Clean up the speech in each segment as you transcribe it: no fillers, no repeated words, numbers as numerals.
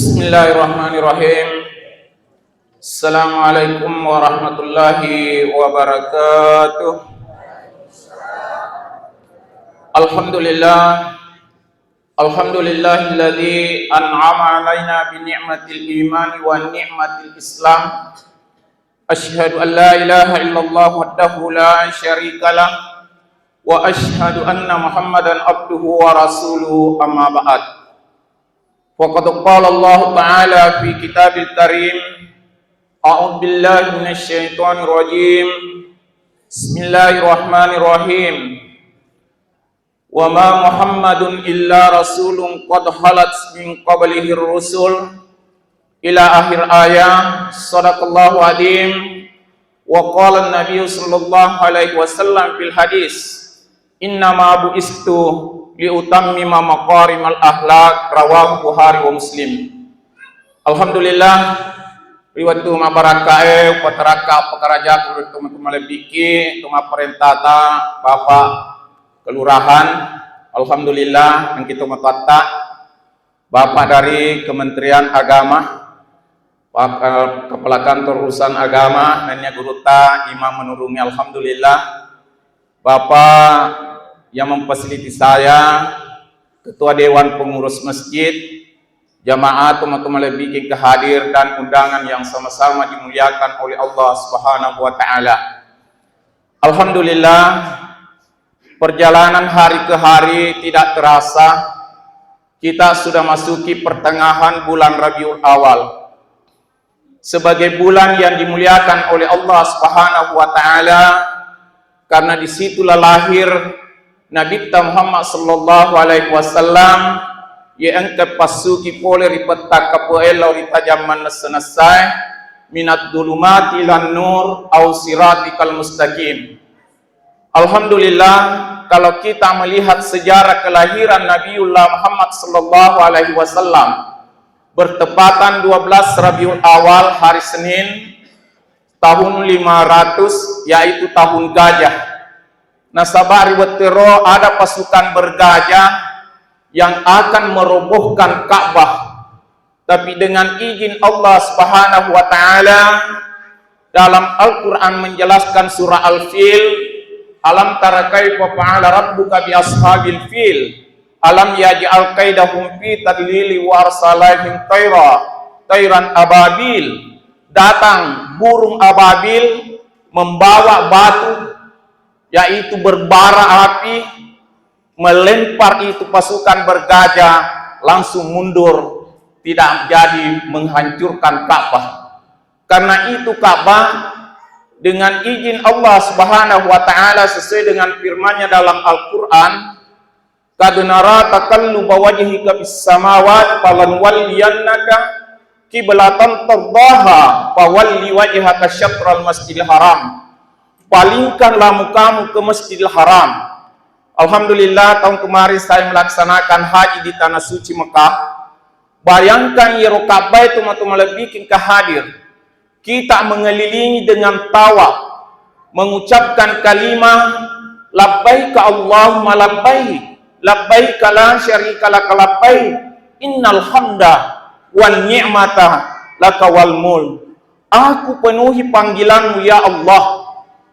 Bismillahirrahmanirrahim. Assalamualaikum warahmatullahi wabarakatuh. Alhamdulillahilladzi an'ama alaina bi ni'matil iman wa ni'matil islam. Asyhadu an la ilaha illallah wahdahu la syarikalah wa asyhadu anna Muhammadan abduhu wa rasuluhu, amma ba'd. Faqad qala Allah Ta'ala fi kitabil karim, a'udzu billahi minasy syaithanir rajim. Bismillahirrahmanirrahim. Wa ma Muhammadun illa rasulun qad khalat min qablihi ar-rusul ila akhir ayat. Shadaqallahu adzim. Wa qala an-nabiy sallallahu alaihi wasallam fil hadis, innama bu'istu liutammima maqarimal akhlaq, rawahu Bukhari wa Muslim. Alhamdulillah, riwatu mabarakae pataraka pakaraja kudu teman-teman lebiki tuma perintah Bapak Kelurahan. Alhamdulillah yang kita matata Bapak dari Kementerian Agama, Kepala Kantor Urusan Agama, nanya guruta imam menurungi. Alhamdulillah Bapak yang memfasiliti saya, Ketua Dewan Pengurus Masjid, jamaah teman-teman lebih kehadir dan undangan yang sama-sama dimuliakan oleh Allah Subhanahu wa Ta'ala. Alhamdulillah, perjalanan hari ke hari tidak terasa kita sudah masuki pertengahan bulan Rabiul Awal, sebagai bulan yang dimuliakan oleh Allah Subhanahu wa Ta'ala, karena disitulah lahir Nabi Muhammad sallallahu alaihi wasallam yang kepasuki pole ripeta kapoelo rita zaman selesai minat dulumati lan nur au siratikal mustaqim. Alhamdulillah, kalau kita melihat sejarah kelahiran Nabiullah Muhammad sallallahu alaihi wasallam bertepatan 12 Rabiul Awal hari Senin tahun 500, yaitu tahun gajah. Nasabah riwayat tero ada pasukan bergajah yang akan merobohkan Ka'bah, tapi dengan izin Allah Subhanahu wa Ta'ala dalam Al-Quran menjelaskan surah Al-Fil, alam tara kaifa fa'ala rabbuka bi ashabil fil alam yaj'al kaidahum fi tadlili wa arsalahum tayran ababil. Datang burung ababil membawa batu, yaitu berbara api, melempar itu pasukan bergajah, langsung mundur, tidak jadi menghancurkan Ka'bah. Karena itu Ka'bah dengan izin Allah Subhanahu wa Ta'ala sesuai dengan firman-Nya dalam Al-Qur'an, qad nara taqalluba wajhika fis samawati falanwalliyannaka qiblatan tardaha fawalli wajhaka syatral masjidil haram. Palingkanlah mukamu ke Masjidil Haram. Alhamdulillah, tahun kemarin saya melaksanakan haji di tanah suci Mekah. Bayangkan ya Ka'bah itu teman-teman lebih kehadir. Kita mengelilingi dengan tawaf, mengucapkan kalimah labbaika Allahumma labbaik, labbaika la syarika laka labbaik, innal hamda wan ni'mata laka wal mulk. Aku penuhi panggilanmu ya Allah.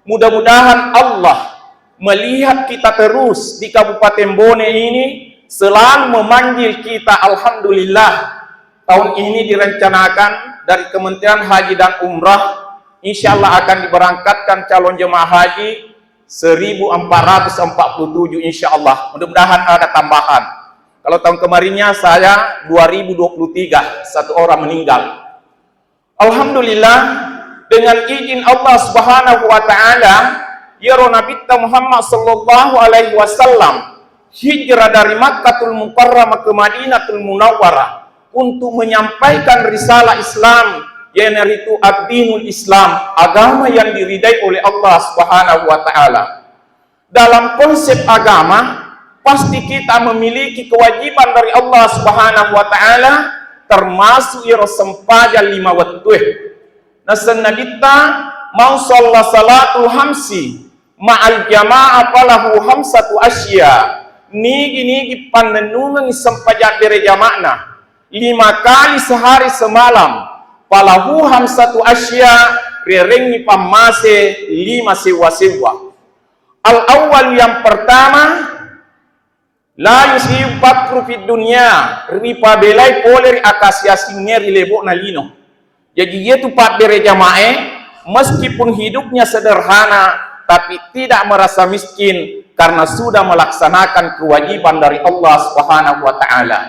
Mudah-mudahan Allah melihat kita terus di Kabupaten Bone ini, selalu memanggil kita. Alhamdulillah, tahun ini direncanakan dari Kementerian Haji dan Umrah, insya Allah akan diberangkatkan calon jemaah haji 1447 insya Allah. Mudah-mudahan ada tambahan. Kalau tahun kemarinnya saya 2023, satu orang meninggal. Alhamdulillah, dengan izin Allah Subhanahu wa Ta'ala, ya Nabi Muhammad sallallahu alaihi wasallam hijrah dari Makkatul Mukarramah ke Madinatul Munawwarah untuk menyampaikan risalah Islam, yaitu ad-dinul Islam, agama yang diridai oleh Allah Subhanahu wa Ta'ala. Dalam konsep agama, pasti kita memiliki kewajiban dari Allah Subhanahu wa Ta'ala, termasuk ya sempaja 5 waktu. Nasan nabita mau sholat salatul hamsi ma'al jamaah falahu hamsatu asya. Nigi panenungan sampajak bere jamakna, 5 kali sehari semalam. Palahu hamsatu asya rerengi pamase 5 sewa-sewa. Al-awwal yang pertama, la yusib fakru fid dunya, ripa belai poleri akasia singer lebok na lino. Jadi yaitu pak bere jamae, meskipun hidupnya sederhana, tapi tidak merasa miskin karena sudah melaksanakan kewajiban dari Allah Subhanahu wa taala.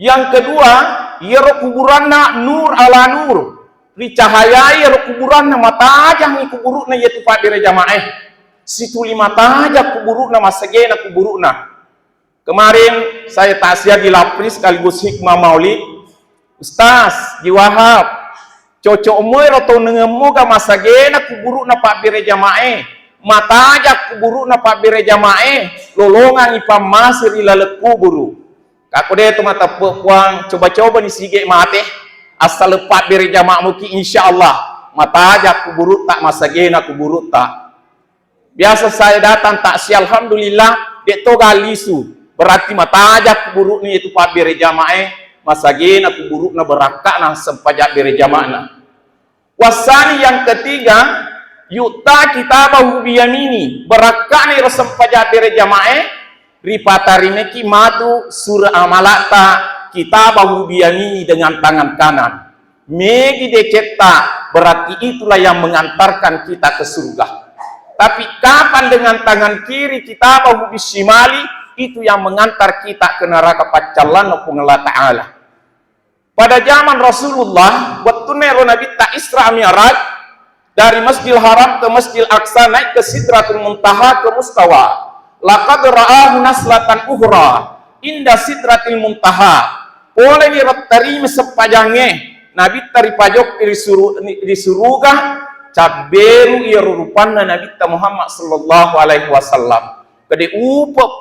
Yang kedua, yero kuburanna nur ala nur, dicahayai yero kuburanna mata ajang ni kuburukna yaitu pak bere jamae. Situ 5 tajak kuburukna masagena kuburukna. Kemarin saya taksiah di Lapris sekaligus hikmah maulid. Ustaz, di Wahab, cocok moy roto nengemoga masagena kuburukna pak bere jamae. Mata ajak kuburukna pak bere jamae. Lolongan ipam masir ilalet kuburu. Kako deh tu mata puang coba-coba ni sige mate. Asal pak bere jamae muki insyaallah. Mata ajak kuburuk tak masagena kuburuk tak. Biasa saya datang taksiah alhamdulillah dek to galisu berarti mata aja kuburuk ni itu pak bere jamae masagena kuburuk na berakak na sempajak bere jamaah. Wasani yang ketiga, yuta kitabahu biyamini, berakak ni sempajak bere jamae ripatarimeki madu surah amalata kitabahu biyamini dengan tangan kanan. Megi deceta berarti itulah yang mengantarkan kita ke surga. Tapi kapan dengan tangan kiri kita bahu bisimali, itu yang mengantar kita ke neraka pacalan Allah Ta'ala. Pada zaman Rasulullah, waktu nero Nabi tak Isra Mi'raj, dari Masjidil Haram ke Masjidil Aqsa naik ke Sidratul Muntaha ke Mustawa. Laqad ra'ahu naslatan uhra inda Sidratil Muntaha. Oleh diraptari sepajangnya, Nabi tari pajok di surga. Caberu ia rupanna Nabi Muhammad sallallahu alaihi wasallam. Kade upa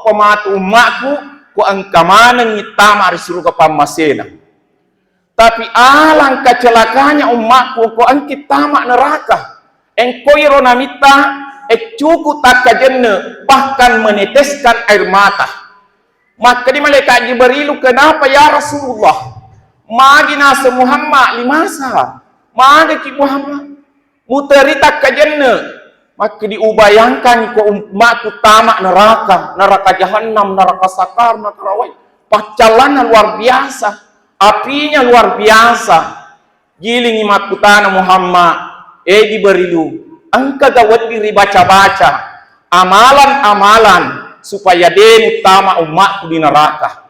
pematu umatku ku angkamana ngitama di surga pamasena. Tapi alang kecelakanya umatku ku angkitama neraka. Engkau iro namita cukup tak kajenne bahkan meneteskan air mata. Maka di malaikat Jibrilu, kenapa ya Rasulullah? Magi nasa Muhammad limasa. Magi ki Muhammad muterita kajenne, maka diubayangkan ko umatku tamak neraka jahanam, neraka sakar, neraka rawai. Pacalanan luar biasa, apinya luar biasa. Giling imatku tanah Muhammad, diberilu, angka gawat diri baca-baca, amalan-amalan supaya deni tamak umatku di neraka.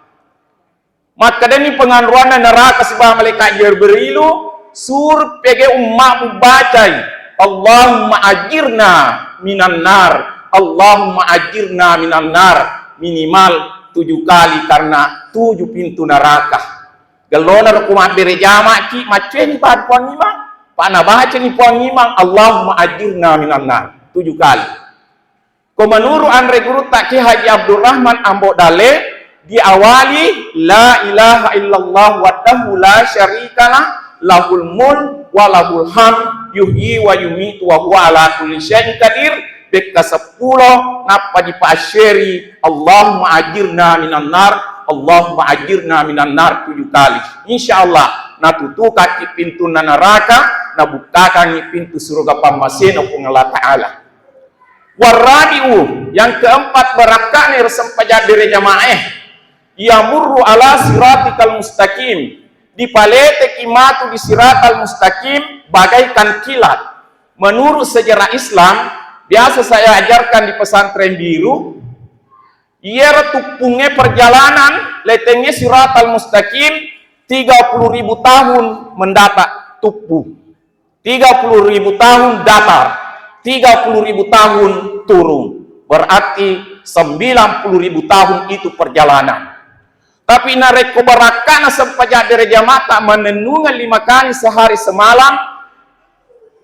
Maka demi pengaruan neraka sebab malaikat berilu. Sur pege umatmu bacai Allahumma ajirna minan nar, Allahumma ajirna minan nar, minimal 7 kali karena 7 pintu neraka. Galona kumat bere jama ki maceni pad puan imang pana baca ni puan imang Allahumma ajirna minan nar 7 kali. Ko menuru Andre Guru tak Ki Haji Abdurrahman Ambo Dale diawali la ilaha illallah wahdahu la syarikalah lahul mul wa lahul ham yuhyi wa yumitu wa huwa ala kulli syai'in qadir. Beka 10 napa di pasyeri Allahumma ajirna minan nar, Allahumma ajirna minan nar 7 kali. Insyaallah na tutuka ki pintu neraka, na bukakan ki pintu surga pamasena ku Allah Ta'ala. Warabiu yang keempat berakani resempajak diri jamaah yamurru ala siratikal mustaqim, dipalete kimatu di siratal mustaqim bagaikan kilat. Menurut sejarah Islam, biasa saya ajarkan di pesantren biru, ia tupungnya perjalanan letengnya siratal mustaqim 30.000 tahun mendapat tupu, 30.000 tahun datar, 30.000 tahun turun, berarti 90.000 tahun itu perjalanan. Tapi nareko barakana sempajak dereja mata menenungan 5 kali sehari semalam.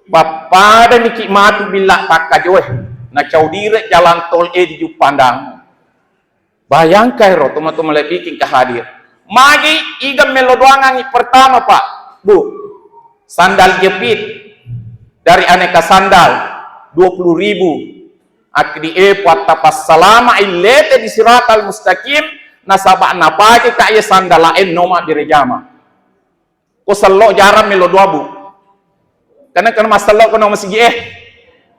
Bapak dan niki matu bila tak kajoeh na caudire jalan tol di Jupandang. Bayangkan ro teman-teman lebih ke hadir. Magi igam melodoangan pertama Pak Bu, sandal jepit dari aneka sandal 20.000. Akdi puat tapas salama ilete di siratal mustaqim nasabak napake kaya sandalain noma direjama. Ko sallo jaram melo dua bu. Karena masallo ko no masigi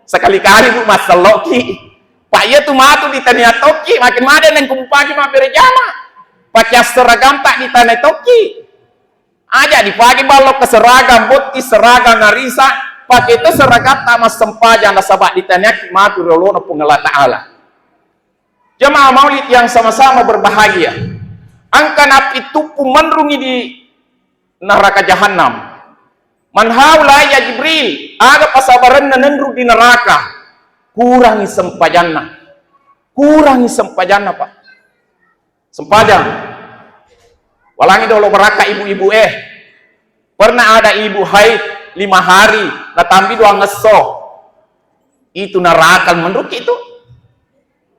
sekali-kali bu masallo ki. Pak iya tu matu di tanah toki makin mada nang kumpaki ma direjama. Pakai seragam tak di tanah toki. Aja dipagi balok ke seragam boti seragam narisa pakai itu seragam tak mas sempajan nasabak di tanah ki matu rolo pengala ta'ala. Jemaah maulid yang sama-sama berbahagia. Angka napi tupu menrungi di neraka jahanam. Man haula ya Jibril, aga pasabaran nenru di neraka. Kurangi sempajanna. Kurangi sempajanna, Pak. Sempajan. Walangi dulu beraka ibu-ibu Pernah ada ibu haid 5 hari, natambi 2 ngeso. Itu neraka menurut itu.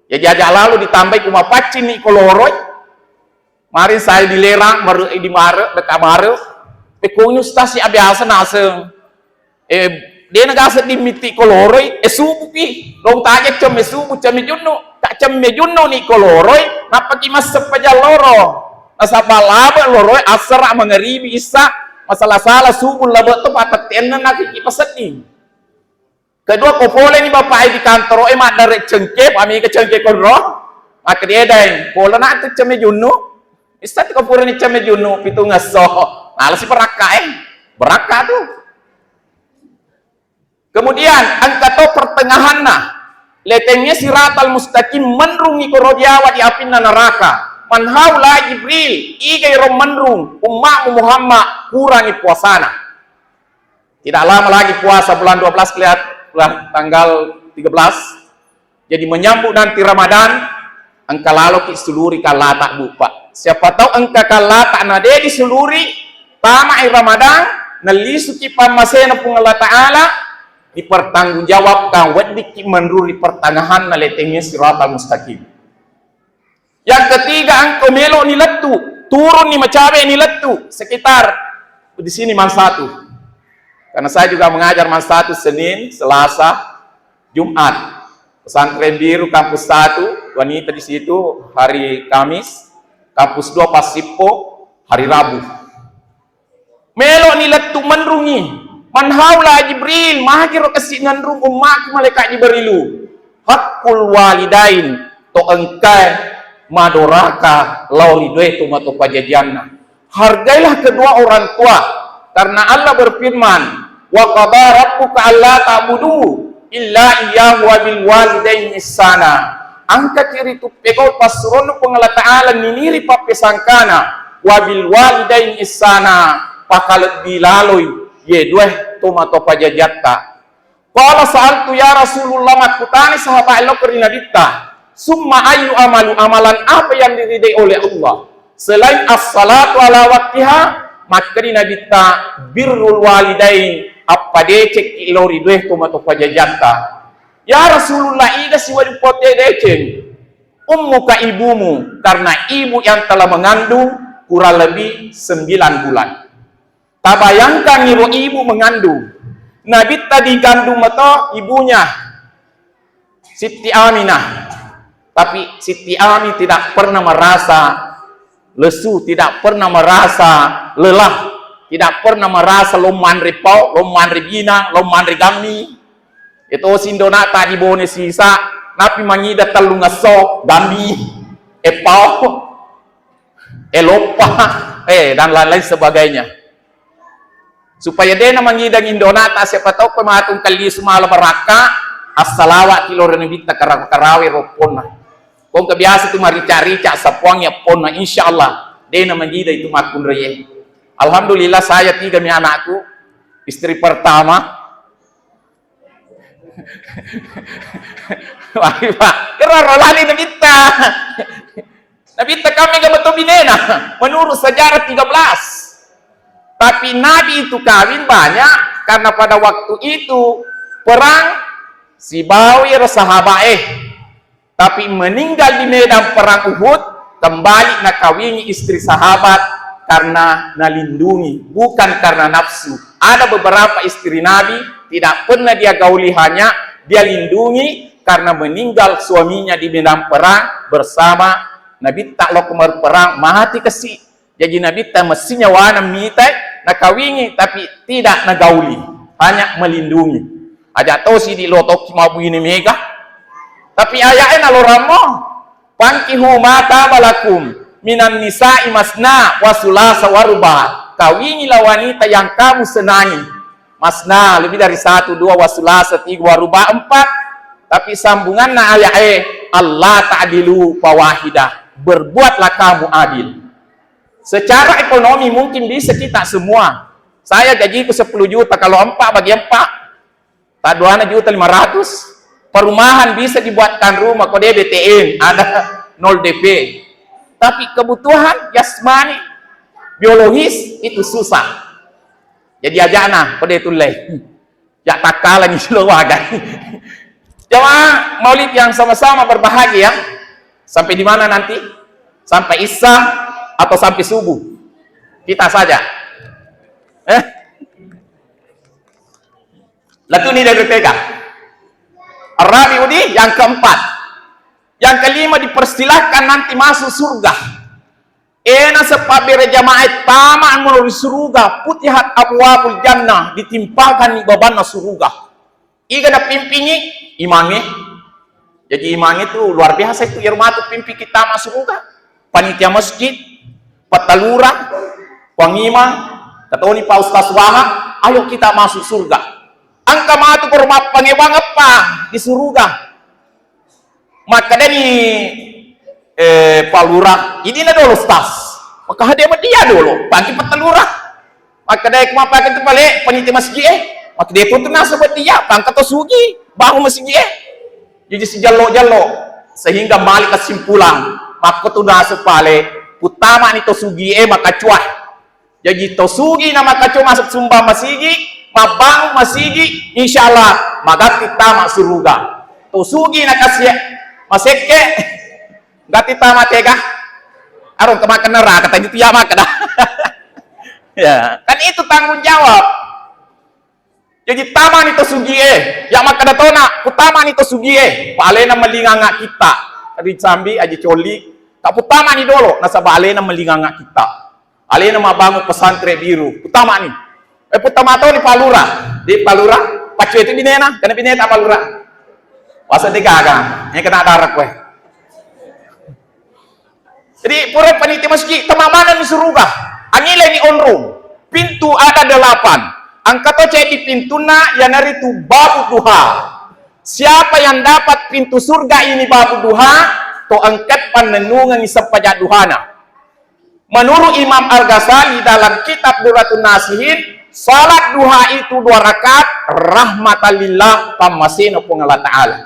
Ya jajak lalu ditambah kuma pacin ni koloroi. Mari saya dilerang di mare dekat mare. Pekunyu stasi abiasa naseng. Dia negasa dimiti koloroi. Subuh pi. Long tanya cem subuh cem junno. Tak cem junno ni koloroi. Napa kimas sepaja loro. Nasabah laba loroi asra mengeribi isa. Masalah salah subuh laba tu patat tenan nak kipaset ni. Kedua kopole ni bapak di kantor mak dari cengkep ami ke cengkep konro maka dia dai pola nak tu ceme junnu istat kopore ni ceme junnu pitu ngaso nah si beraka beraka tu. Kemudian angka to pertengahan letengnya siratal mustaqim menrungi korodiawa di api neraka man haula Jibril igai rom menrung umma Muhammad kurangi puasana. Tidak lama lagi puasa bulan 12 kelihatan tanggal 13 jadi menyambut nanti Ramadan angka lalu ki suluri kalata bu Pak. Siapa tahu angka kalata nade di suluri tama Ramadan nalisu ki pamasena pung Allah Ta'ala dipertanggungjawabkan wadik menruri pertengahan naletengnya siratal mustaqim. Yang ketiga angka melo ni letu turun ni macabe ni letu sekitar di sini man 1. Karena saya juga mengajar mas 1 Senin, Selasa, Jumat. Pesantren Biru kampus 1, wanita di situ hari Kamis, kampus 2 Pasipo hari Rabu. Melo ni letu menrungi. Man haula Jibril, mahir kasih nganrung ummak malaikat Jibrilu. Hakul walidain to engkai madoraka lauridoe to mato pajajanna. Hargailah kedua orang tua karena Allah berfirman wa qada rabbuka alla ta'budu illa iyyahu wa bil walidaini ihsana. Angka kiri tu pegol pasrono pengala ta'ala niniri papesangkana wa bil walidaini ihsana pakalet bilaloi ye dueh tomato pajajatta. Qala sa'altu ya Rasulullah makutani sahabat Allah kerina ditta summa ayu amalan apa yang diridai oleh Allah selain as-salatu ala waktiha maka dinabita birrul walidain apa decek ilori dueh tomato pajajatta. Ya Rasulullah ida si wadi pote decek ummuka ibumu karena ibu yang telah mengandung kurang lebih 9 bulan. Tak bayangkan ibu mengandung Nabi tadi kandung mata ibunya Siti Aminah, tapi Siti Aminah tidak pernah merasa lesu, tidak pernah merasa lelah, tidak pernah merasa loman ripau, loman ribina, loman rigami. Itu sindona tadi bone sisa, napi mangida telung ngasok, gambi, epau, elopa, dan lain-lain sebagainya. Supaya dia mangidang indonata siapa tahu pematung kali semala baraka as-salawat kilor nabita karawi ropona. Kung kebiasa tu marica-rica sapuang ya ponna insyaallah dia mangida itu makun reye. Alhamdulillah saya 3 anakku, istri pertama wah pak kerarolani nabita nabita kami gak betul binena menurut sejarah 13. Tapi Nabi itu kawin banyak karena pada waktu itu perang Sibawi sahabat tapi meninggal di medan perang Uhud kembali nak kawini istri sahabat karena nalindungi bukan karena nafsu. Ada beberapa istri Nabi tidak pernah dia gauli, hanya dia lindungi karena meninggal suaminya di medan perang bersama Nabi tak lo kemar perang mati kesi. Jadi Nabi tak mestinya wana mitai nak kawingi tapi tidak nagauli, hanya melindungi. Aja tahu si di lotok mabu ini mega. Tapi ayatnya lo ramo pankihu mata balakum minan nisa'i masna wa sulasa wa ruba. Kawingilah wanita yang kamu senangi. Masna lebih dari 1, 2, wa sulasa 3, wa ruba 4. Tapi sambungan na ayat Allah ta'dilu fawahidah. Berbuatlah kamu adil. Secara ekonomi mungkin bisa kita semua. Saya gajiku 10 juta, kalau 4 bagi 4 tak 2 juta 500. Perumahan bisa dibuatkan rumah kode BTN, ada 0 DP. Tapi kebutuhan jasmani, biologis itu susah. Jadi ajana kode tulai. Ya tak kalah ni seluaga. Jemaah Maulid yang sama-sama berbahagia. Sampai di mana nanti? Sampai Isya atau sampai subuh? Kita saja. Lalu ini dari pegang. Ar-Rabi'udi yang keempat. Yang kelima dipersilahkan nanti masuk surga. Ena sepabere jamaah tamaan melalui surga. Putihat abwabul jannah. Ditimpakan di babana surga. Iga ada pimpingi imamnya. Jadi imam itu luar biasa itu. Irmatu pimpi kita masuk surga. Panitia masjid. Patalura. Pangima. Katoni Pak Ustaz Wahab. Ayo kita masuk surga. Angka matu ke rumah pangewang apa di surga. Maka dari Pak Lurah ini dulu Ustaz. Maka hadiah dia dulu bagi petelurah. Maka dari kemapa itu balik panitia masjid. Maka dia pun tenang sebab dia pangkat sugi bangun masjid. Jadi sejalo-jalo sehingga balik kesimpulan. Maka tu dah sepale utama ni to sugi maka cuah. Jadi to sugi nama kacu masuk sumbang masjid. Mabang masigi insyaallah maka kita masuk surga. Tusugi nak kasih maseke enggak kita matega arung kemakan neraka kata gitu ya maka dah. Ya, kan itu tanggung jawab. Jadi taman itu sugi ya maka datona utama itu sugi palena melinganga kita. Tadi sambi aja coli tak utama ni dolo nasa balena melinganga kita. Alena mabangun pesantren biru utama ni. Pertama tahu di Palura, pacu itu binena, kena bineta Palura. Wasa digagang, yang kena darat kue. Jadi pura panitia masjid, temamanan di surga, angilai ni onrum, pintu ada 8. Angkat oce di pintuna yang hari itu babu duha. Siapa yang dapat pintu surga ini babu duha, to angkat panenungan ni sepajak duhana. Menurut Imam Al-Ghazali dalam kitab Duratun Nasihin, salat duha itu 2 rakaat rahmatalillah pamasino pung Allah Ta'ala.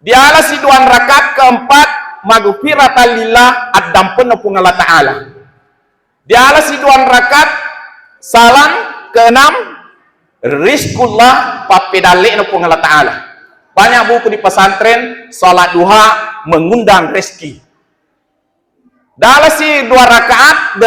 Di alas 2 rakaat keempat magfiratalillah adampen pung Allah Ta'ala. Di alas 2 rakaat salam keenam rizkullah papedale pung Allah Ta'ala. Banyak buku di pesantren salat duha mengundang rezeki. Di alas 2 rakaat 8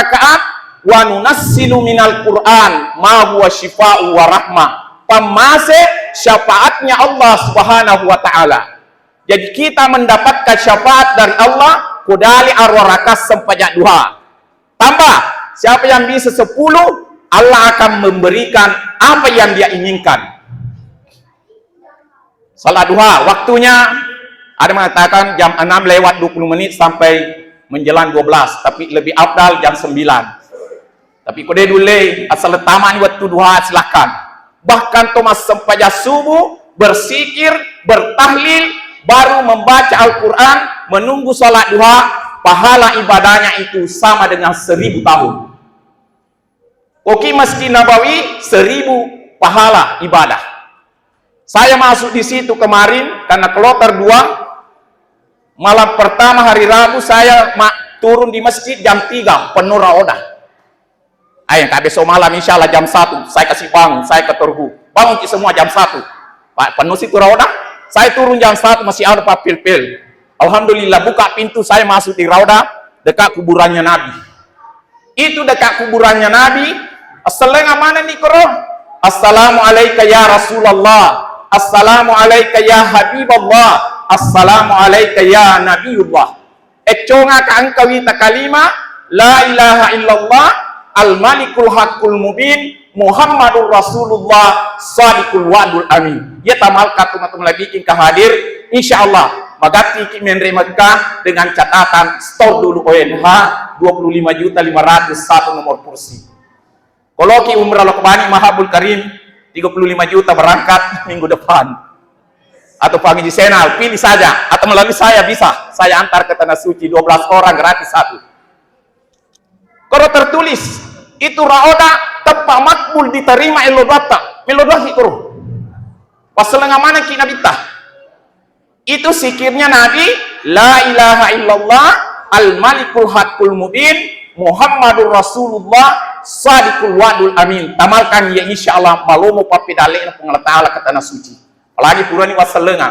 rakaat wa nunassilu minal Qur'an ma huwa syifa'u wa rahmah. Pamase syafaatnya Allah Subhanahu wa taala. Jadi kita mendapatkan syafaat dari Allah kudali arwah rakas sempajak duha. Tambah, siapa yang bisa 10, Allah akan memberikan apa yang dia inginkan. Salat duha waktunya ada mengatakan jam 6 lewat 20 menit sampai menjelang 12, tapi lebih afdal jam 9. Tapi kode dulu asal taman waktu duha silahkan. Bahkan Thomas sempaja subuh bersikir, bertahlil, baru membaca Al-Quran, menunggu sholat duha, pahala ibadahnya itu sama dengan 1000 tahun. Oke, Masjid Nabawi 1000 pahala ibadah. Saya masuk di situ kemarin karena kloter 2. Malam pertama hari Rabu saya turun di masjid jam 3 penuh raodah. Ayo besok malam insya Allah jam 1 saya kasih bangun, saya keturgu bangun semua jam 1 Pak penuh situ raudah. Saya turun jam 1 masih ada Pak pil-pil. Alhamdulillah buka pintu saya masuk di raudah dekat kuburannya Nabi. Itu dekat kuburannya Nabi. Assalamualaikum mana nih koro? Assalamualaikum ya Rasulullah. Assalamualaikum ya Habibullah. Assalamualaikum ya Nabiullah. econga ka angkawita kalima la ilaha illallah al-malikul haqqul mubin Muhammadur Rasulullah sadiqul wadul amin. Ya tamal katumatum lagi king hadir insyaallah magati ki menre Mekah dengan catatan store dulu ONH 25.501 nomor kursi. Kalau ki umrah lokbani Mahabul Karim 35 juta berangkat minggu depan. Atau pagi di Senal, pilih saja. Atau melalui saya bisa. Saya antar ke Tanah Suci 12 orang gratis satu. Kalau tertulis itu raoda tepa makbul diterima elodata. Melodahi kuru. Paselengah mana ki Nabi tah? Itu sikirnya Nabi la ilaha illallah al-malikul haqqul mubin Muhammadur Rasulullah sadiqul wadul amin. Tamalkan ya insyaallah malomo papidale na pengalat taala ke Tanah Suci. Apalagi purani wasalenga.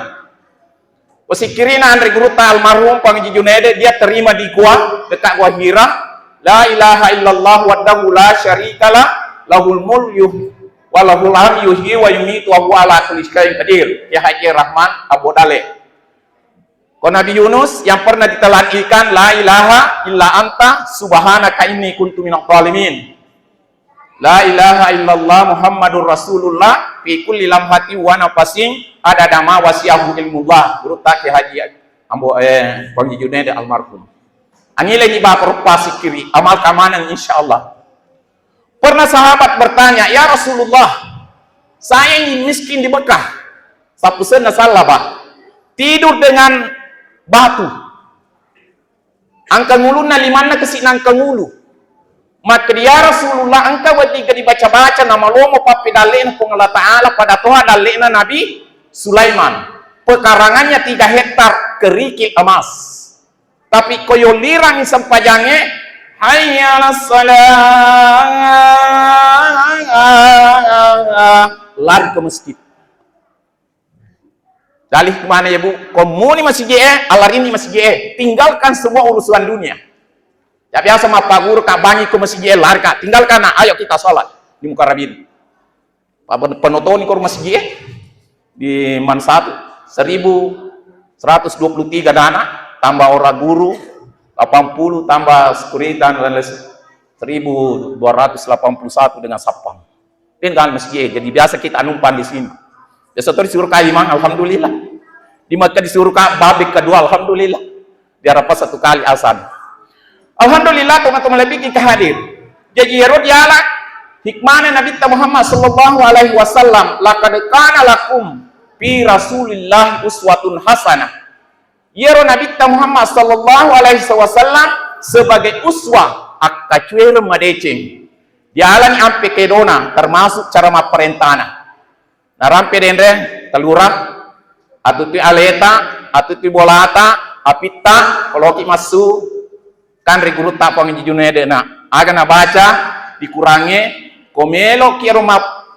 Wasikirina Andre Guruta almarhum Pangji Junaidi dia terima di gua dekat gua Hira. La ilaha illallah wahdahu la syarikalah lahul mulku wa lahul hamdu yuhyi wa yumiitu wa huwa ala kulli syai'in qadir. Ya Haji Rahman Abu Dale. Kalau Nabi Yunus yang pernah ditelan ikan la ilaha illa anta subhanaka inni kuntu minadh dhalimin. La ilaha illallah Muhammadur Rasulullah fi kulli lamhati wa nafasin ada dama wasiyahu ilmullah. Guru tak Haji Ambo Pangji Junaidi almarhum. Anile ni ba perupasi kiri amal kamanan insyaallah. Pernah sahabat bertanya, "Ya Rasulullah, saya ini miskin di Mekah. Sapusena salah bah. Tidur dengan batu. Angka nguluna limanna kesina angka ngulu. Maka dia Rasulullah angka wadiga dibaca-baca nama lomo papi dalena pung Allah Ta'ala pada Tuhan dalena Nabi Sulaiman. Pekarangannya 3 hektar kerikil emas. Tapi koyo lirang sempajange hayya salat lari ke masjid. Dalih kemana ya bu? Komuni masih GE, alar ini masih GE. Tinggalkan semua urusan dunia. Ya biasa sama Pak Guru kak bangi ke masih GE lari kak. Tinggalkan, ayo kita sholat di muka Rabin. Pak penonton ke masih GE di Man 1.123 dana. Tambah orang guru 80 tambah sekuritan dan 1.281 dengan sapam. Tinggal masjid. Jadi biasa kita numpan di sini. Ya setor disuruh ka imam alhamdulillah. Di Makkah disuruh ka babik kedua alhamdulillah. Dia rapat 1 kali azan. Alhamdulillah teman-teman lebih kita hadir. Jadi yarud yala hikmahnya Nabi Muhammad sallallahu alaihi wasallam laqad kana lakum fi Rasulillah uswatun hasanah. Yero Nabi Muhammad sallallahu alaihi wasallam sebagai uswah akacuer madeceng. Dialani ampe kedona termasuk cara maperentana. Narampe dendre telurah atau tu aleta atau tu bolata apita kalau ki masuk kan regulu tak Pangji Junaidi na aga na baca dikurangi komelo ki rumah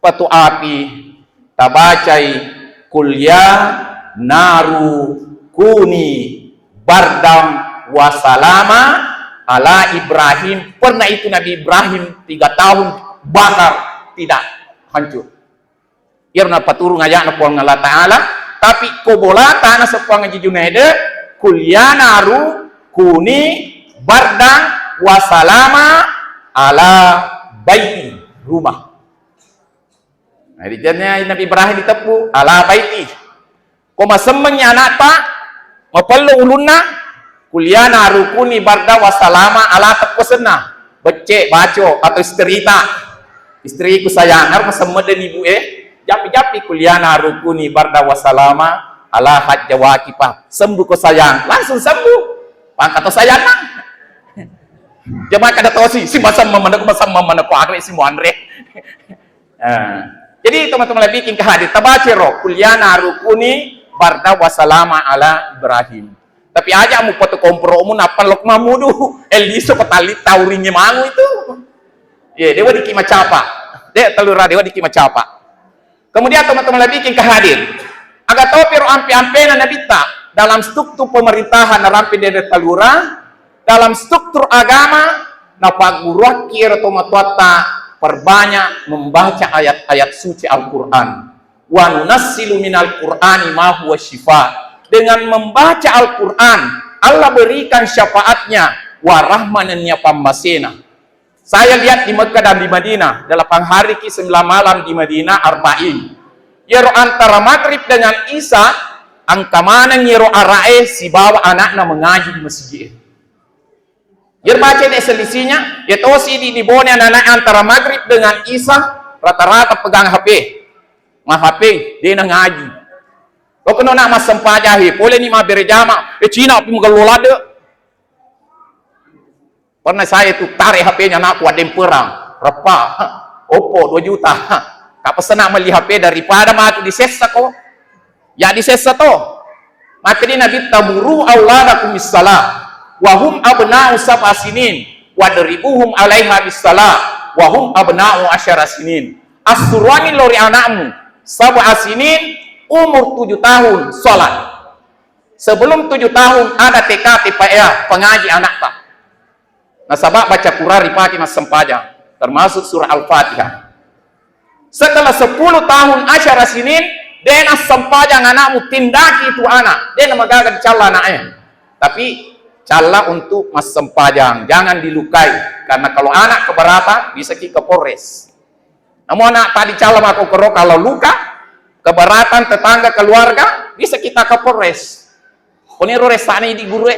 patu api tabacai kulya naru kuni bardam wasalama ala Ibrahim. Pernah itu Nabi Ibrahim 3 tahun bakar tidak hancur. Ia na paturu ngajak na puang Allah Ta'ala tapi kobolata na sa Pangji Junaidi kulyanaru kuni bardam wasalama ala baiti rumah. Nah dijadinya Nabi Ibrahim ditepu ala baiti. Koma semenya anak tak mapallo ulunna kuliana rukuni barda wasalama ala takosena becek baco atau istriku sayang harus semeden ibu japi-japi kuliana rukuni barda wasalama ala hajjawa kipah sembuh ko sayang langsung sembuh pangkat sayang jemaah kada tosi si masam mamanaku agre si Andre. Jadi teman-teman lebih bikin kehadir tabacero kuliana rukuni barda wasalama ala Ibrahim. Tapi aja mu foto kompromu napan lok mamudu eliso petali taurinnya mangu itu. Ya, dewa di kima capa. Telura dewa di kima capa. Kemudian teman-teman lebih bikin kehadir. Agak tahu pero ampe-ampena nabita dalam struktur pemerintahan narampi dari telura, dalam struktur agama napa guru kira tomatuata perbanyak membaca ayat-ayat suci Al-Quran. Wa nunassilu minal Qur'ani ma huwa syifa. Dengan membaca Al-Quran Allah berikan syafaatnya warahmanannya pambasena. Saya lihat di Mekah dan di Madinah 8 hari ki 9 malam di Madinah arba'in. Yero antara maghrib dengan isya angka mana yero arae si bawa anaknya mengaji di masjid. Yer baca deh selisihnya, ya tosi di bone anak antara maghrib dengan isya rata-rata pegang HP. Mah HP dia ngaji. Kau kena nak mas sempajahi, boleh ni mah berjama. Cina api mengelola deh. Pernah saya itu tarik HP-nya nak kuat perang, repa, Oppo 2 juta. Kak pesan nak beli HP daripada mati di sesa kok. Ya di sesa toh. Maka dia Nabi taburu auladakum bisalah wa hum abna'u sab'a sinin wa daribuhum 'alaiha bisalah wa hum abna'u 10 sinin. Asurani lori anakmu sab'a sinin umur 7 tahun salat. Sebelum 7 tahun ada TK TPA pengaji anak tak. Nasabak baca Quran ripati mas sempajang termasuk surah Al-Fatihah. Setelah 10 tahun asyara sinin dena sempajang anakmu tindaki itu anak dena magaga dicala anaknya. Tapi cala untuk mas sempajang jangan dilukai karena kalau anak keberatan bisa ke Polres. Namun anak tadi cala aku kero kalau luka keberatan tetangga keluarga bisa kita ke Polres. Ponero resane di guru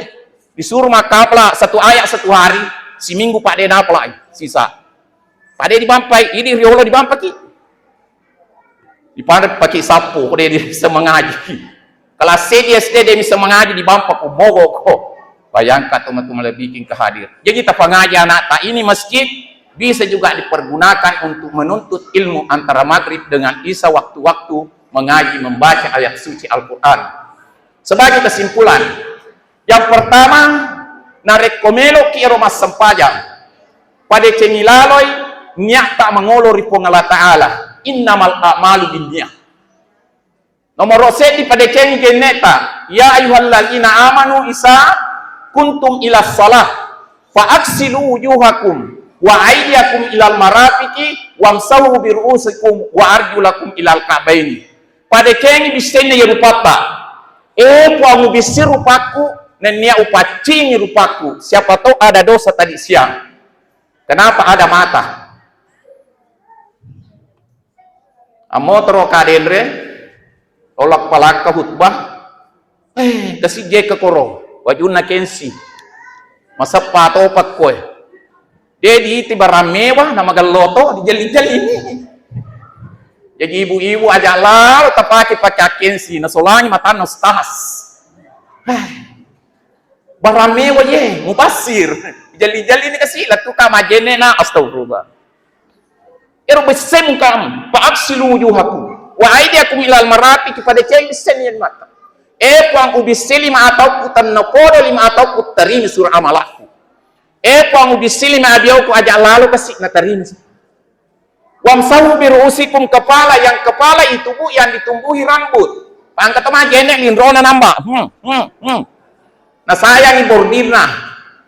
disuruh makapla 1 ayat 1 hari si minggu Pak De napla sisa Pak De dibampai ini riolo dibampai dipandat pakai sapu dia bisa mengaji kelas C di SD dia bisa mengaji dibampai ko mogok kok bayangkan teman-teman lebih bikin kehadir jadi kita pengaji anak tak ini masjid bisa juga dipergunakan untuk menuntut ilmu antara maghrib dengan isya waktu-waktu mengaji membaca ayat suci Al-Quran. Sebagai kesimpulan yang pertama narekomelo ki rumah sempajang pada cengilaloi niat tak mengolori Allah Ta'ala innamal a'malu binniyah. Nomor seti pada cengi geneta ya ayyuhallazina amanu isa kuntum ila shalah fa aksilu wujuhakum wa aydiyakum ilal marafiqi wamsahu bi ru'usikum wa arjulakum ilal ka'baini. Pada cengi bisene yerupata puamu bisir rupaku nenia upacini rupaku siapa tahu ada dosa tadi siang. Kenapa ada mata? Amotro kadendre olak palaka hutbah kasih je ke koro wajuna kensi masa pato pat koy dia di barang mewah nama galoto dijali-jali ini jadi ibu-ibu aja lah tapaki pakai kensi nasolanya mata nostahas barang mewah ye mupasir jali-jali ini kasih lah tukang majene na astagfirullah ero besem kam fa'aksilu wujuhakum wa aydiyakum ilal marafiq pada ceng senian mata puang ubisili ma atau kutan napodo lima atau kutarini surah amalaku puang ubisili ma abiau ku ajak lalu kasih natarini wamsahu bi ru'usikum kepala itu bu yang ditumbuhi rambut pangkat majene lindrona nambah nah sayangi bordirna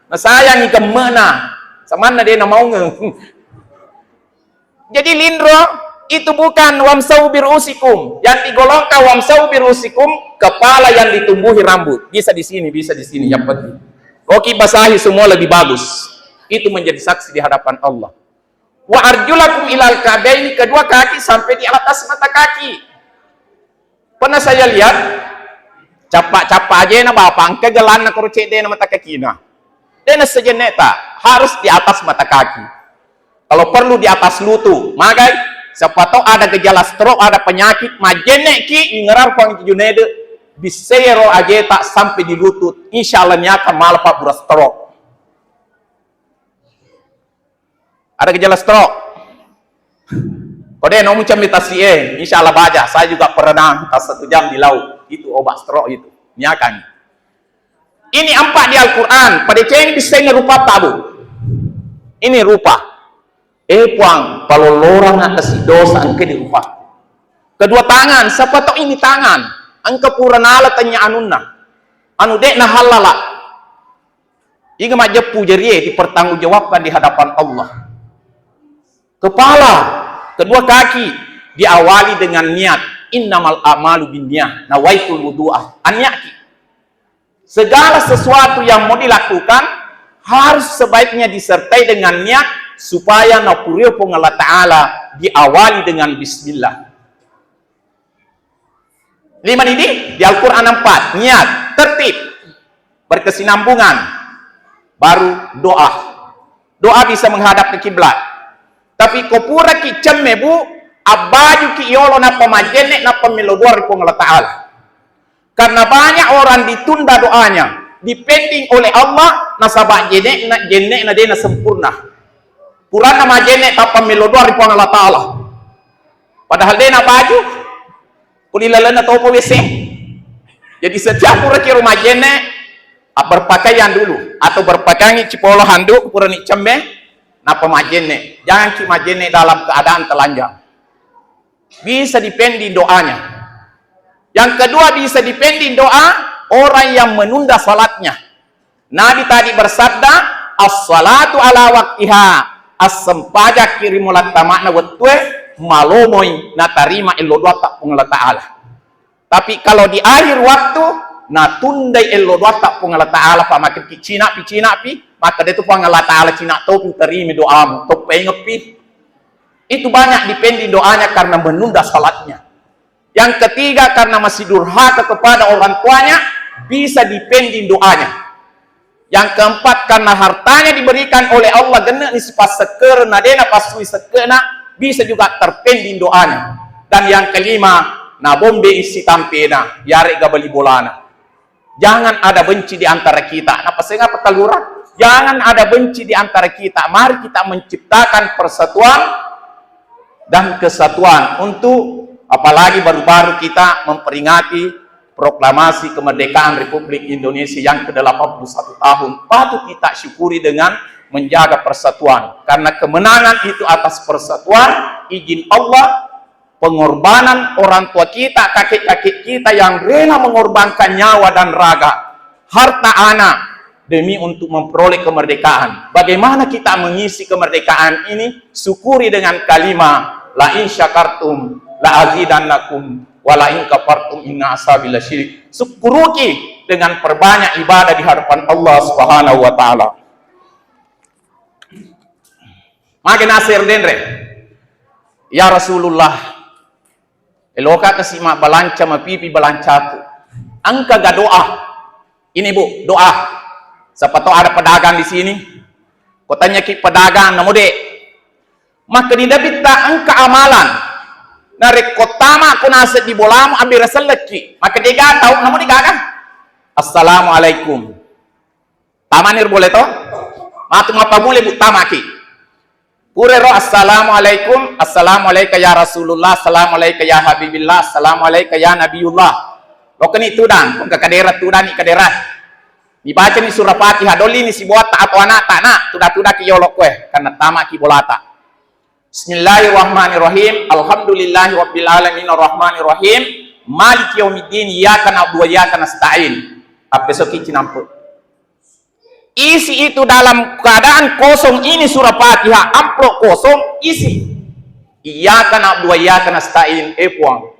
nah sayangi gemena samana dia na mau jadi lindro itu bukan wamsahu bi ru'usikum yang digolongkan wamsahu bi ru'usikum kepala yang ditumbuhi rambut bisa di sini yang penting oke basahi semua lebih bagus itu menjadi saksi di hadapan Allah. Wa arjulakum ilal ka'baini kedua kaki sampai di atas mata kaki. Pernah saya lihat capa-capa aja na bapang kegelan na kurucede na mata kaki na. Dan sejeneta harus di atas mata kaki. Kalau perlu di atas lutut. Magai siapa tahu ada gejala stroke, ada penyakit majene ki ngerar pang junede bisero aja tak sampai di lutut. Insyaallah nyaka malpa bura stroke. Ada gejala stroke. Kode nomu camitasi insyaallah baca. Saya juga pernah 1 jam di laut. Itu obat stroke itu. Nyakan. Ini empat di Al-Quran. Pada ceng bisa rupa tabu. Ini rupa. Puang kalau lorang atas dosa angke di rupa. Kedua tangan. Siapa tahu ini tangan. Angke puranala tanya anunna. Anu dek na halala. Iga majepu jari dipertanggungjawabkan di hadapan Allah. Kepala, kedua kaki diawali dengan niat innamal a'malu binniyah nawaitul wudu'ah anyaki Segala sesuatu yang mau dilakukan harus sebaiknya disertai dengan niat supaya napurio pun Allah Ta'ala diawali dengan bismillah. 5 ini di Al-Quran 4, niat, tertib, berkesinambungan, baru doa. Doa bisa menghadap ke kiblat. Tapi kopura ki cemme bu, abaju ki yolo na pamajene na pamilodor pun Allah Ta'ala. Karena banyak orang ditunda doanya, dipending oleh Allah, nasabah jene na dena sempurna. Purana majene tapa melodor pun Allah Ta'ala. Padahal dena baju, kulilalan atau WC. Jadi setiap pura ki rumah jene, berpakaian dulu, atau berpakaian cipolo handuk, pura ni cemme, na pamajene. Jangan ki majene dalam keadaan telanjang. Bisa dipending doanya. Yang kedua bisa dipending doa orang yang menunda salatnya. Nabi tadi bersabda, as-salatu ala waqtiha, as-sempajak kirimulat tamakna wetwe, malomoi na tarima illo doa pung Allah Ta'ala. Tapi kalau di akhir waktu, na tundai illo doa pung Allah Ta'ala, pamakin kicina pi, maka itu pung Allah Ta'ala cina tau terima doamu, tau pengepi. Itu banyak dipending doanya karena menunda salatnya. Yang ketiga karena masih durhaka kepada orang tuanya, bisa dipending doanya. Yang keempat karena hartanya diberikan oleh Allah gena ni pas sekerna dena pasui sekena, bisa juga terpending doanya. Dan yang kelima, na bombe isi tampena, yare gabali bolana. Jangan ada benci di antara kita. Nah, pasengah petalura, jangan ada benci di antara kita. Mari kita menciptakan persatuan dan kesatuan untuk apalagi baru-baru kita memperingati proklamasi kemerdekaan Republik Indonesia yang ke-81 tahun. Patut kita syukuri dengan menjaga persatuan. Karena kemenangan itu atas persatuan, izin Allah, pengorbanan orang tua kita, kakek-kakek kita yang rela mengorbankan nyawa dan raga, harta anak, demi untuk memperoleh kemerdekaan. Bagaimana kita mengisi kemerdekaan ini? Syukuri dengan kalimat, la in syakartum la azidannakum wala in kafartum inna asabi lasyirik. Syukuruki dengan perbanyak ibadah di hadapan Allah Subhanahu wa taala. Makin asir denre. Ya Rasulullah, eloka kasima balanca mapipi balancaku. Angka ga doa. Ini Bu, doa. Siapa tahu ada pedagang di sini. Kau tanya ki pedagang namude. Maka didapita angka amalan. Narik kotama aku nasi di bolamu ambil rasa leki. Maka dia tahu namun dia kan. Assalamualaikum. Tamanir boleh toh? Matu apa boleh bu tamaki. Purero assalamualaikum. Assalamualaikum ya Rasulullah. Assalamualaikum ya Habibillah. Assalamualaikum ya Nabiullah. Lo kini tudan. Kung kakadera tudan ikaderat. Dibaca ni surah Fatihah. Doli ni si buat tak atau anak tak nak. Tudah-tudah ki yolok kue. Karena tamaki bolata. Bismillahirrahmanirrahim. Alhamdulillahi rabbil alamin arrahmanirrahim. Maliki yaumiddin iyyaka na'budu wa iyyaka nasta'in. Apa soki cinamput. Isi itu dalam keadaan kosong ini surah Fatihah, amplop kosong isi. Iyyaka na'budu wa iyyaka nasta'in. Puang.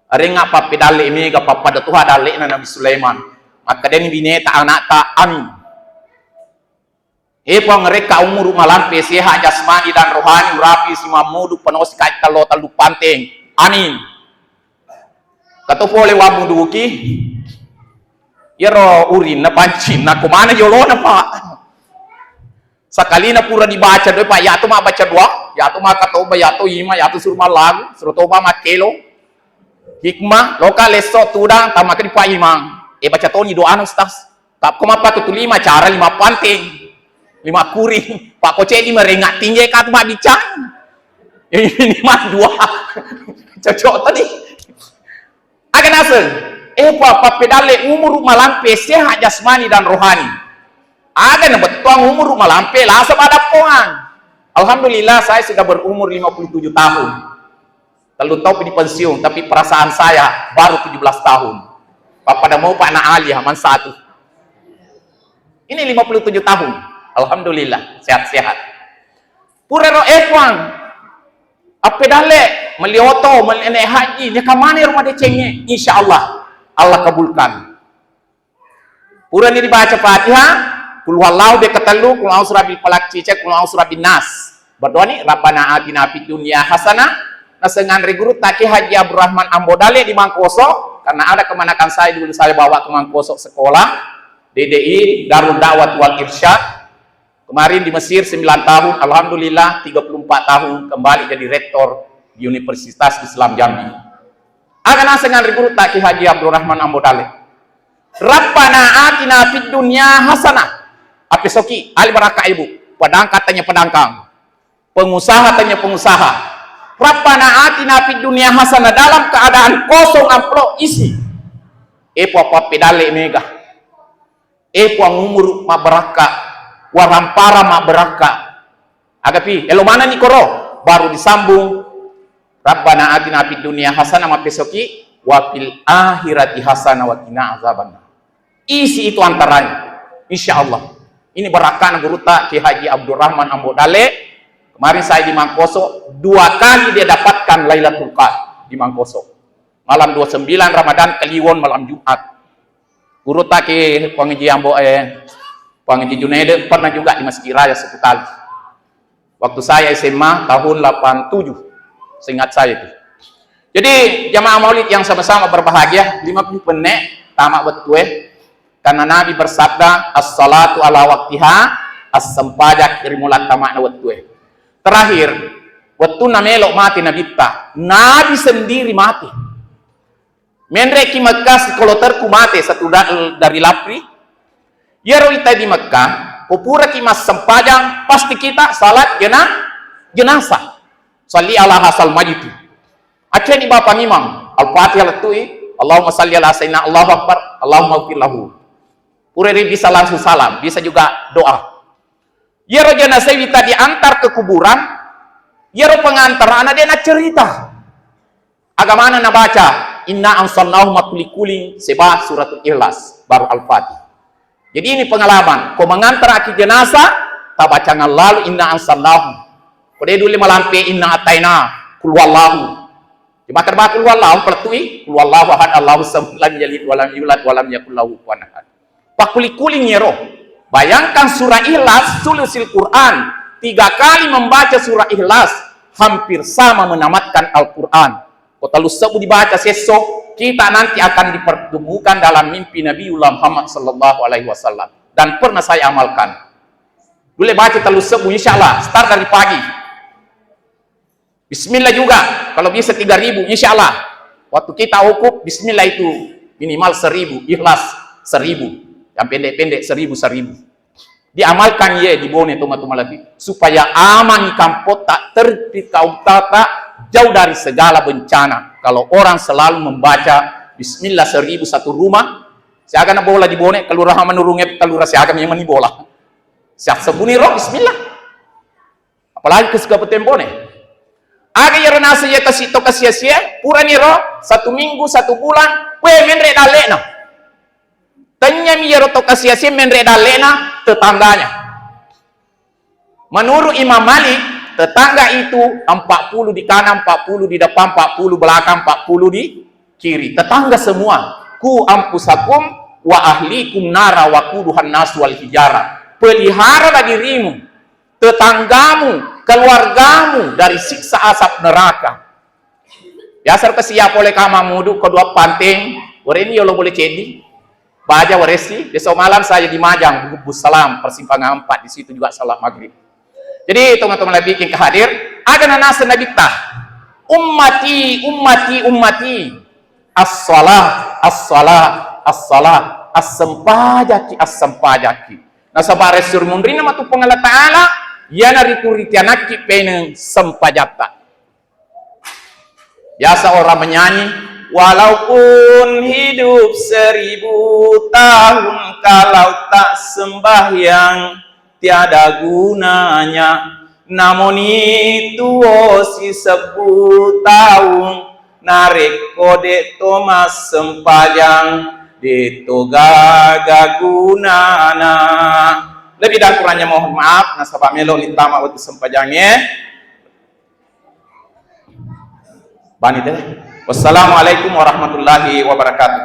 Arenga pape dale mega papa datuha dale na Nabi Sulaiman. Maka den bineta anak ta amin. Epang mereka umur malampe sehat jasmani dan rohani rapi si mamudu penos kai talo talu panteng amin. Katopole wa muduki yero urin na pancin na kumana yolo na pak. Sakali na pura dibaca doy pak ya tu ma baca dua, ya tu ma katoba ya tu ima ya tu surma lagu, surutoba makelo. Hikmah lokal leso tudang tamaka di pak imang. Baca toni doa nostas. Tap kumapa ketulima cara 5 panteng. 5 kuring, Pak Koce ini merengak tinggi kat mak bicara. Ini mah 2. Cocok tadi. Akan asal. Pak pedale umur malampe sehat jasmani dan rohani. Ada betuang umur malampe lah ada poan. Alhamdulillah saya sudah berumur 57 tahun. Lalu tahu di pensiun, tapi perasaan saya baru 17 tahun. Pak pada mau Pak Na Ali Haman 1. Ini 57 tahun. Alhamdulillah, sehat-sehat. Purero ekuang. Apa dale melioto melene haji nya kamane rumah decengnya. Insyaallah Allah kabulkan. Pura ni dibaca Fatihah, kul huwallahu be ketelu, kul a'udzu birabbil falaq cicak, kul a'udzu birabbin nas. Berdoa ni Rabbana atina fid dunya hasanah. Nasengan reguru taki Haji Abdurrahman Ambodale di Mangkoso, karena ada kemanakan saya dulu, saya bawa ke Mangkoso sekolah DDI Darul Da'wat wal Irsyad. Kemarin di Mesir 9 tahun, alhamdulillah 34 tahun kembali jadi rektor di Universitas Islam Jambi. Akan asengan reguru taki Haji Abdurrahman Ambodale. Rabbana atina fid dunya hasanah. Apa soki? Ali baraka ibu. Pedangkat tanya pedangkang. Pengusaha tanya pengusaha. Rabbana atina fid dunya hasanah, dalam keadaan kosong amplop isi. Epo apa pedale mega. Epo ngumur ma beraka. Warampara ma beraka. Agapi, elo mana ni koro? Baru disambung. Rabbana atina fid dunya hasanah ma pesoki wa fil akhirati hasanah wa qina azabannar. Isi itu antaranya. Insyaallah. Ini berkah guruta Ki Haji Abdurrahman Ambodale. Kemarin saya di Mangkoso, 2 kali dia dapatkan Lailatul Qadar di Mangkoso. Malam 29 Ramadan, Kliwon malam Jumat. Guruta Ki Pengaji Pengaji Junaid pernah juga di Masjid Raya Seputal. Waktu saya SMA tahun 87, seingat saya itu. Jadi jamaah maulid yang sama-sama berbahagia, 50 penek tamak betul. Karena Nabi bersabda, as-salatu ala waktiha, as-sempajak kirimulat tamakna betul. Terakhir, waktu namelok mati Nabi ta, Nabi sendiri mati. Menreki Mekah kalau terku mati satu dari lapri. Yaro ita di Mekah, kupura ki mas sempajang, pasti kita salat jenazah. Salli ala hasal majitu. Akhirnya di Bapak Imam, Al-Fatihah letui, Allahumma salli ala sayyidina Allahu Akbar, Allahumma ghfir lahu. Pureri bisa langsung salam, bisa juga doa. Yaro jenazah kita diantar ke kuburan, yaro pengantar anak dia nak cerita. Agama na baca, inna ansalnahu makulikuling sebab suratul Ikhlas baru Al-Fatihah. Jadi ini pengalaman, kau mengantar aki jenazah, tak baca lalu inna ansalnahu. Kau dulu malampe inna ataina kul wallahu. Cuma terbang kul wallahu peletui, kul wallahu ahad Allahu samad lam yalid wa lam yulad wa lam yakul lahu kufuwan ahad. Pakulikuling nyero. Bayangkan surah Ikhlas, sulusil Quran, 3 kali membaca surah Ikhlas, hampir sama menamatkan Al-Quran. Kota lusabu dibaca sesok, kita nanti akan dipertemukan dalam mimpi Nabiullah Muhammad sallallahu alaihi wasallam. Dan pernah saya amalkan. Boleh baca talusabu insyaallah, start dari pagi. Bismillah juga, kalau bisa 3.000 insyaallah. Waktu kita wukuf, Bismillah itu minimal 1.000, Ikhlas 1.000. Yang pendek-pendek 1.000. Diamalkan ye di bone toma-toma lagi supaya aman kampot tak terpikau tata jauh dari segala bencana. Kalau orang selalu membaca Bismillah 1.000 satu rumah, saya akan bola di bone kelurahan menurungnya kelurahan saya akan yang meni bola. Siap sebuni roh Bismillah. Apalagi ke kabupaten bone. Aga ya renasa ya kasih to kasih sia purani roh 1 minggu 1 bulan, we menre dalena. Tanya mi yaro to kasih menre dalena tetangganya. Menurut Imam Malik, tetangga itu 40 di kanan, 40 di depan, 40 belakang, 40 di kiri. Tetangga semua. Ku ampusakum wa ahlikum nara wa quduhan nas wal hijara. Peliharalah dirimu, tetanggamu, keluargamu dari siksa asap neraka. Biasa kesiap oleh kamamudu kedua panting, ini yolo boleh cedi. Baja waresi, besok malam saya di Majang, Bus Salam, persimpangan 4, di situ juga salat maghrib. Jadi teman-teman lagi bikin kehadir, ada nasa Nabi tah, ummati, as-salah, as-salah, as-salah, as-sempajaki, as-sempajaki. Nah sabar sur mundri nama tu pengalat Ta'ala, ya naritu ritianaki peneng sempajata. Biasa orang menyanyi, walaupun hidup 1000 tahun, kalau tak sembahyang tiada gunanya. Namun itu si 10 tahun, narik kode Thomas sempajang, ditoga gunana. Lebih dan kurangnya mohon maaf, nasabah melo litama waktu sempajangnya. Bani deh. Wassalamualaikum warahmatullahi wabarakatuh.